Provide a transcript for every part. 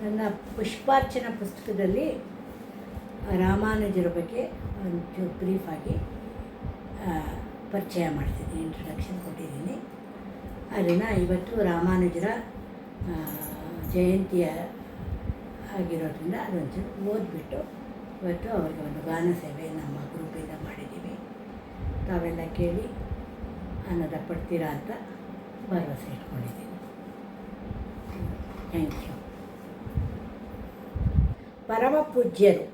ನನ್ನ ಪುಷ್ಪಾರ್ಚನಾ ಪುಸ್ತಕದಲ್ಲಿ ರಾಮಾನುಜರ ಬಗ್ಗೆ ಒಂಚೂರು ಬ್ರೀಫಾಗಿ ಪರಿಚಯ ಮಾಡ್ತಿದ್ದೀನಿ, ಇಂಟ್ರಡಕ್ಷನ್ ಕೊಟ್ಟಿದ್ದೀನಿ. ಅದನ್ನು ಇವತ್ತು ರಾಮಾನುಜರ ಜಯಂತಿಯ ಆಗಿರೋದ್ರಿಂದ ಅದೊಂಚೂರು ಓದ್ಬಿಟ್ಟು ಇವತ್ತು ಅವರಿಗೆ ಒಂದು ಗಾನ ಸೇವೆ ನಮ್ಮ ಗ್ರೂಪಿಂದ ಮಾಡಿದ್ದೀವಿ. ತಾವೆಲ್ಲ ಕೇಳಿ ಆನಂದ ಪಡ್ತೀರಾ ಅಂತ ಭರವಸೆ ಇಟ್ಕೊಂಡಿದ್ದೀನಿ. Thank you. ಪರಮ ಪೂಜ್ಯರು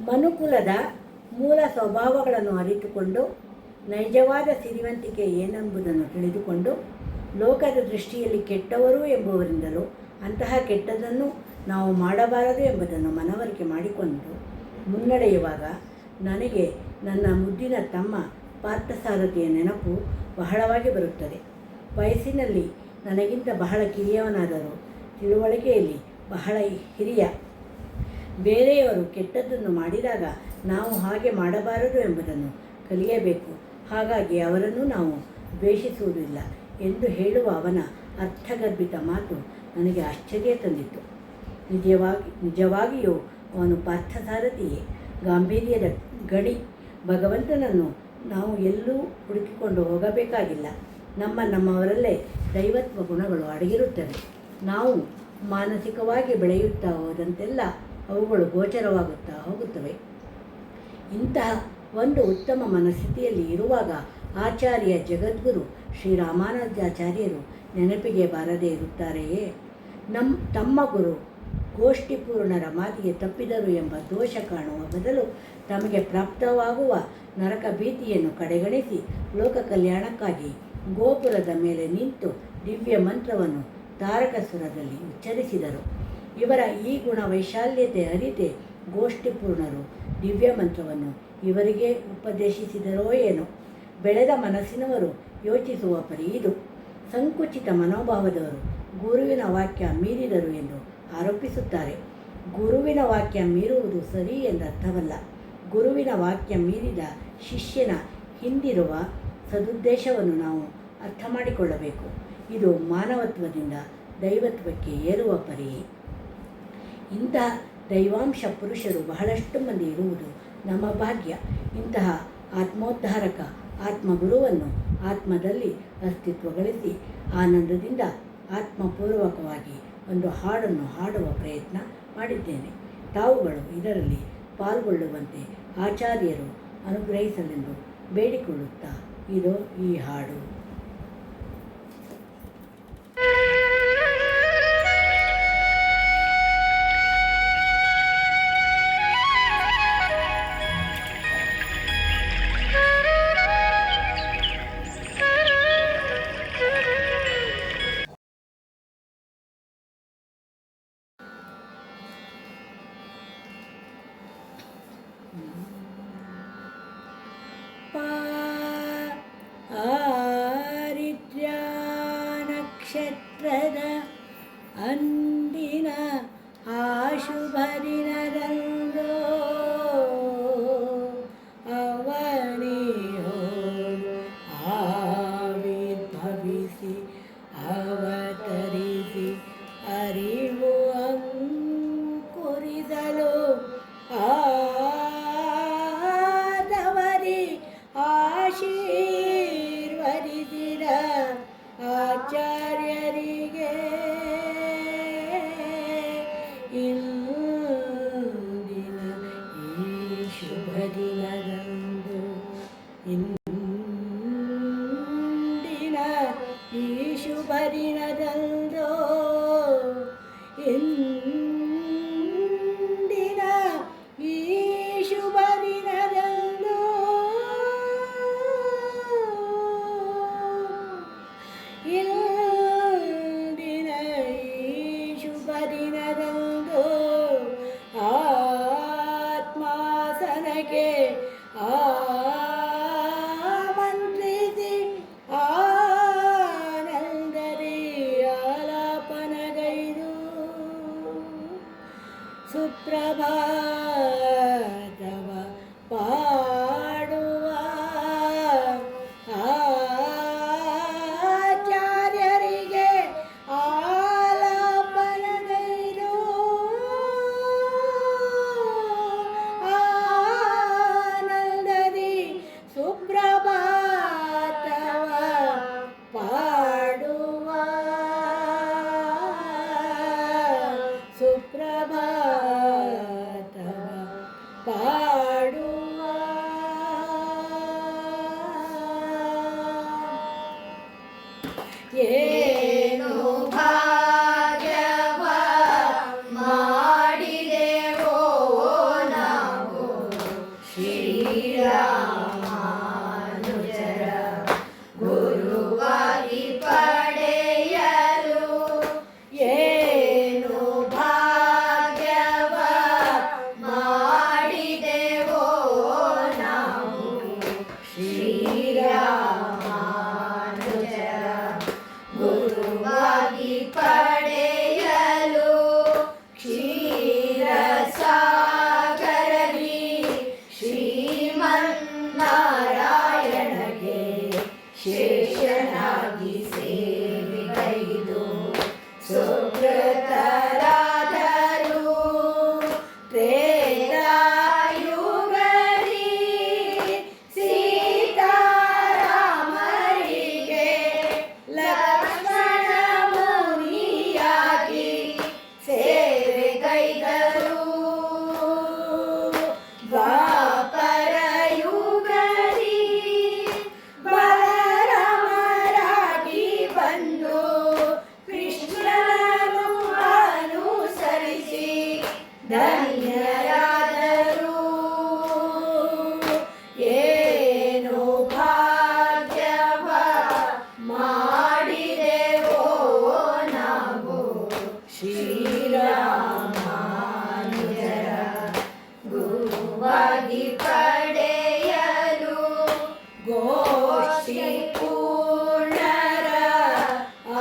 ಮನುಕುಲದ ಮೂಲ ಸ್ವಭಾವಗಳನ್ನು ಅರಿತುಕೊಂಡು ನೈಜವಾದ ಸಿರಿವಂತಿಕೆ ಏನೆಂಬುದನ್ನು ತಿಳಿದುಕೊಂಡು ಲೋಕದ ದೃಷ್ಟಿಯಲ್ಲಿ ಕೆಟ್ಟವರು ಎಂಬುವರಿಂದಲೂ ಅಂತಹ ಕೆಟ್ಟದ್ದನ್ನು ನಾವು ಮಾಡಬಾರದು ಎಂಬುದನ್ನು ಮನವರಿಕೆ ಮಾಡಿಕೊಂಡು ಮುನ್ನಡೆಯುವಾಗ ನನಗೆ ನನ್ನ ಮುದ್ದಿನ ತಮ್ಮ ಪಾರ್ಥಸಾರಥಿಯ ನೆನಪು ಬಹಳವಾಗಿ ಬರುತ್ತದೆ. ವಯಸ್ಸಿನಲ್ಲಿ ನನಗಿಂತ ಬಹಳ ಕಿರಿಯವನಾದರೂ ತಿಳುವಳಿಕೆಯಲ್ಲಿ ಬಹಳ ಹಿರಿಯ. ಬೇರೆಯವರು ಕೆಟ್ಟದ್ದನ್ನು ಮಾಡಿದಾಗ ನಾವು ಹಾಗೆ ಮಾಡಬಾರದು ಎಂಬುದನ್ನು ಕಲಿಯಬೇಕು. ಹಾಗಾಗಿ ಅವರನ್ನು ನಾವು ದ್ವೇಷಿಸುವುದಿಲ್ಲ ಎಂದು ಹೇಳುವ ಅವನ ಅರ್ಥಗರ್ಭಿತ ಮಾತು ನನಗೆ ಆಶ್ಚರ್ಯ ತಂದಿತ್ತು. ನಿಜವಾಗಿಯೂ ಅವನು ಪಾರ್ಥಸಾರಥಿಯೇ, ಗಾಂಭೀರ್ಯದ ಗಣಿ. ಭಗವಂತನನ್ನು ನಾವು ಎಲ್ಲೂ ಹುಡುಕಿಕೊಂಡು ಹೋಗಬೇಕಾಗಿಲ್ಲ. ನಮ್ಮವರಲ್ಲೇ ದೈವತ್ವ ಗುಣಗಳು ಅಡಗಿರುತ್ತವೆ. ನಾವು ಮಾನಸಿಕವಾಗಿ ಬೆಳೆಯುತ್ತಾ ಹೋದಂತೆಲ್ಲ ಅವುಗಳು ಗೋಚರವಾಗುತ್ತಾ ಹೋಗುತ್ತವೆ. ಇಂತಹ ಒಂದು ಉತ್ತಮ ಮನಸ್ಥಿತಿಯಲ್ಲಿ ಇರುವಾಗ ಆಚಾರ್ಯ ಜಗದ್ಗುರು ಶ್ರೀರಾಮಾನುಜಾಚಾರ್ಯರು ನೆನಪಿಗೆ ಬಾರದೇ ಇರುತ್ತಾರೆಯೇ? ತಮ್ಮ ಗುರು ಗೋಷ್ಠಿಪೂರ್ಣರ ಮಾತಿಗೆ ತಪ್ಪಿದರು ಎಂಬ ದೋಷ ಕಾಣುವ ಬದಲು ತಮಗೆ ಪ್ರಾಪ್ತವಾಗುವ ನರಕ ಭೀತಿಯನ್ನು ಕಡೆಗಣಿಸಿ ಲೋಕ ಕಲ್ಯಾಣಕ್ಕಾಗಿ ಗೋಪುರದ ಮೇಲೆ ನಿಂತು ದಿವ್ಯ ಮಂತ್ರವನ್ನು ತಾರಕ ಸುರದಲ್ಲಿ ಉಚ್ಚರಿಸಿದರು. ಇವರ ಈ ಗುಣ ವೈಶಾಲ್ಯತೆ ಅರಿತೆ ಗೋಷ್ಠಿಪೂರ್ಣರು ದಿವ್ಯ ಮಂತ್ರವನ್ನು ಇವರಿಗೆ ಉಪದೇಶಿಸಿದರೋ ಏನೋ. ಬೆಳೆದ ಮನಸ್ಸಿನವರು ಯೋಚಿಸುವ ಪರಿ ಇದು. ಸಂಕುಚಿತ ಮನೋಭಾವದವರು ಗುರುವಿನ ವಾಕ್ಯ ಮೀರಿದರು ಎಂದು ಆರೋಪಿಸುತ್ತಾರೆ. ಗುರುವಿನ ವಾಕ್ಯ ಮೀರುವುದು ಸರಿ ಎಂದರ್ಥವಲ್ಲ. ಗುರುವಿನ ವಾಕ್ಯ ಮೀರಿದ ಶಿಷ್ಯನ ಹಿಂದಿರುವ ಸದುದ್ದೇಶವನ್ನು ನಾವು ಅರ್ಥ ಮಾಡಿಕೊಳ್ಳಬೇಕು. ಇದು ಮಾನವತ್ವದಿಂದ ದೈವತ್ವಕ್ಕೆ ಏರುವ ಪರಿ. ಇಂತಹ ದೈವಾಂಶ ಪುರುಷರು ಬಹಳಷ್ಟು ಮಂದಿ ಇರುವುದು ನಮ್ಮ ಭಾಗ್ಯ. ಇಂತಹ ಆತ್ಮೋದ್ಧಾರಕ ಆತ್ಮಗುರುವನ್ನು ಆತ್ಮದಲ್ಲಿ ಅಸ್ತಿತ್ವಗೊಳಿಸಿ ಆನಂದದಿಂದ ಆತ್ಮಪೂರ್ವಕವಾಗಿ ಒಂದು ಹಾಡನ್ನು ಹಾಡುವ ಪ್ರಯತ್ನ ಮಾಡಿದ್ದೇನೆ. ತಾವುಗಳು ಇದರಲ್ಲಿ ಪಾಲ್ಗೊಳ್ಳುವಂತೆ ಆಚಾರ್ಯರು ಅನುಗ್ರಹಿಸಲೆಂದು ಬೇಡಿಕೊಳ್ಳುತ್ತಾ ಇದು ಈ ಹಾಡು. ಆರಿದ್ರ್ಯ ನಕ್ಷತ್ರದ ಅಂದಿನ ಶುಭ ದಿನದಂದು ಅವನಿಯೋ ಆವಿರ್ಭವಿಸಿ ಅವತರಿಸಿ ಅರಿವು ಅಂಕುರಿಸಲು ಆದವರಿ ಆಶೀರ್ವದಿಸಿದ ಆಚಾರ್ಯರಿಗೆ ಇಂದಿನ ಈ ಶುಭ ದಿನದಂದು ಇಂದಿನ ಈ ಶುಭ ದಿನದಂದು ಇಂದಿನ ಈ ಶುಭ ದಿನದಂದು ಇಂದಿನ ಈ ಶುಭ ದಿನದಂದು ಆತ್ಮಾಸನಕ್ಕೆ ಆಮಂತ್ರಿಸಿ ಆನಂದರಿ ಆಲಾಪನಗೈದು ಏನು ಭಾಗ್ಯವ ಮಾಡಿದೆವೋ ನಾವು ಶ್ರೀರಾಮಾನುಜರ ಗುರುವಾಗಿ ಪಡೆಯಲು. ಏನು ಭಾಗ್ಯವ ಮಾಡಿದೆವೋ ನಾವು ಶ್ರೀರಾಮಾನುಜರ ಗುರುವಾಗಿ ಪಡೆಯಲು. ಕ್ಷೀರಸಾಗರದಿ ಶ್ರೀಮನ್ನಾರಾಯಣಗೆ ಶೇಷನಾಗಿ ಸೇವೆಗೈದು ಸುಕೃತರಾದರು. ತ್ರೇತಾಯುಗದಿ ಸೀತಾರಾಮರಿಗೆ ಲಕ್ಷ್ಮಣ ಮುನಿಯಾಗಿ ಸೇವೆಗೈದರು. ದ್ವಾಪರ ಯುಗದಿ ಬಲರಾಮರಾಗಿ ಬಂದು ಕೃಷ್ಣನನ್ನು ಅನುಸರಿಸಿ ಧನ್ಯರಾದರು. ಏನು ಭಾಗ್ಯವ ಮಾಡಿದೆವೋ ನಾವು ಶ್ರೀರಾಮಾನುಜರ ಗುರುವಾಗಿ ಪಡೆಯಲು. ಗೋಷ್ಠಿ ಪೂರ್ಣರ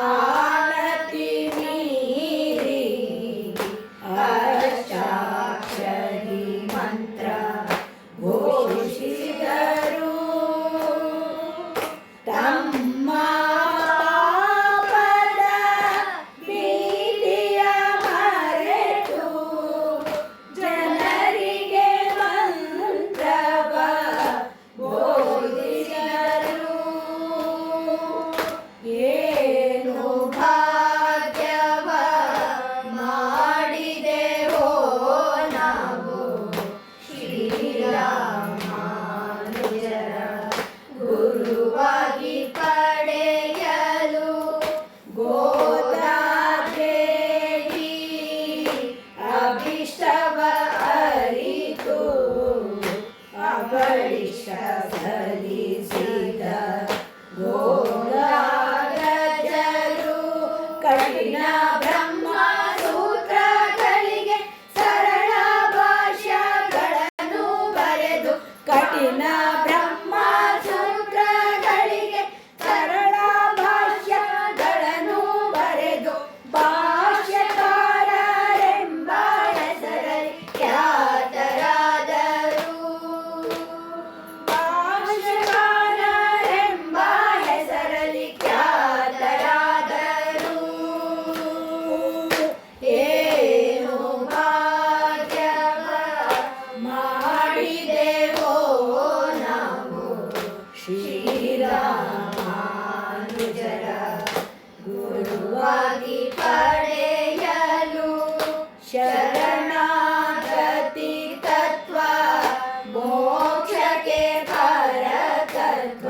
ಆನತಿ ಮೀರಿ ಅಷ್ಟಾಕ್ಷರಿ ಮಂತ್ರ ಘೋಷಿಸಿದರು. ತಮ್ಮ ಪಾಪದ ಭೀತಿಯ ಮರೆತು ಜನರಿಗೆ ಮಂತ್ರವ ಬೋಧಿಸಿದರು. ಏನು ಭಾಗ್ಯವ ಮಾಡಿದೆವೋ ನಾವು ಶ್ರೀರಾಮಾನುಜರ ಗುರುವಾಗಿ ಪಡೆಯಲು. ಗೋದಾದೇವಿ ಅಭಿಷ್ಟವ ಅರಿತು ಅವಳಿಷ್ಟ ಸಲ್ಲಿಸಿದ ಗೋದಾಗಜರು ಕಠಿಣ ಬ್ರಹ್ಮ ಸೂತ್ರಗಳಿಗೆ ಸರಳ ಭಾಷ್ಯಗಳನ್ನು ಬರೆದು. ಕಠಿಣ ಬ್ರಹ್ಮ ಸೂತ್ರಗಳಿಗೆ ಸರಳ ಭಾಷ್ಯಗಳನ್ನು ಬರೆದು ಭಾಷ್ಯಕಾರರೆಂಬ ಹೆಸರಲ್ಲಿ ಖ್ಯಾತರಾದರು. ಭಾಷ್ಯಕಾರರೆಂಬ ಹೆಸರಲ್ಲಿ ಖ್ಯಾತರಾದರು. ಏನು ಭಾಗ್ಯವ ಮಾಡಿದೆವೋ ನಾವು ಶ್ರೀರಾಮಾನುಜರ ಗುರುವಾಗಿ ಪಡೆಯಲು. ಶರಣಾಗತಿ ತತ್ವ ಮೋಕ್ಷಕ್ಕೆ ಪರತತ್ವ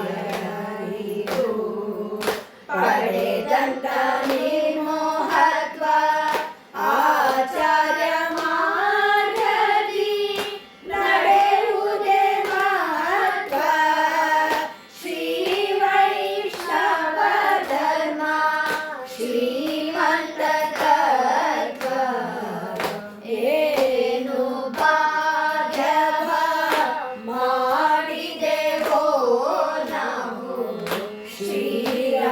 ಆಚಾರ್ಯರಿಗೂ ಪಡೆದಂತ ನಿರ್ಮೋಹತ್ವ. ಆಚಾರ್ಯ ಮಾರ್ಗದಿ ನಡೆಯುವುದೇ ಮಹತ್ವ. ಶ್ರೀ ವೈಷ್ಣವ ಧರ್ಮ ಶ್ರೀಮಂತ ತತ್ವ. ಏನು ಭಾಗ್ಯವ ಮಾಡಿದೆವೋ ನಾವು ಶ್ರೀರಾಮಾನುಜರ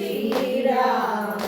ಶ್ರೀರಾಮ